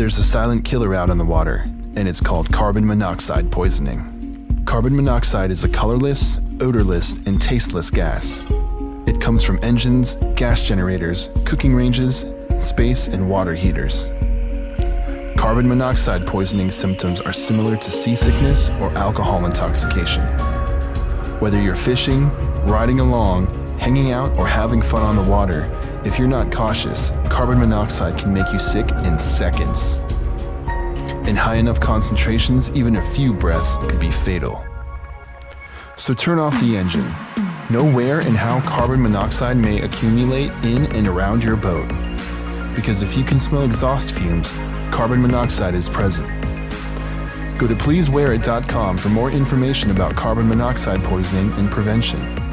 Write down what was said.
There's a silent killer out on the water, and it's called carbon monoxide poisoning. Carbon monoxide is a colorless, odorless, and tasteless gas. It comes from engines, gas generators, cooking ranges, space and water heaters. Carbon monoxide poisoning symptoms are similar to seasickness or alcohol intoxication. Whether you're fishing, riding along, hanging out, or having fun on the water, if you're not cautious, carbon monoxide can make you sick in seconds. In high enough concentrations, even a few breaths could be fatal. So turn off the engine. Know where and how carbon monoxide may accumulate in and around your boat. Because if you can smell exhaust fumes, carbon monoxide is present. Go to pleasewearit.com for more information about carbon monoxide poisoning and prevention.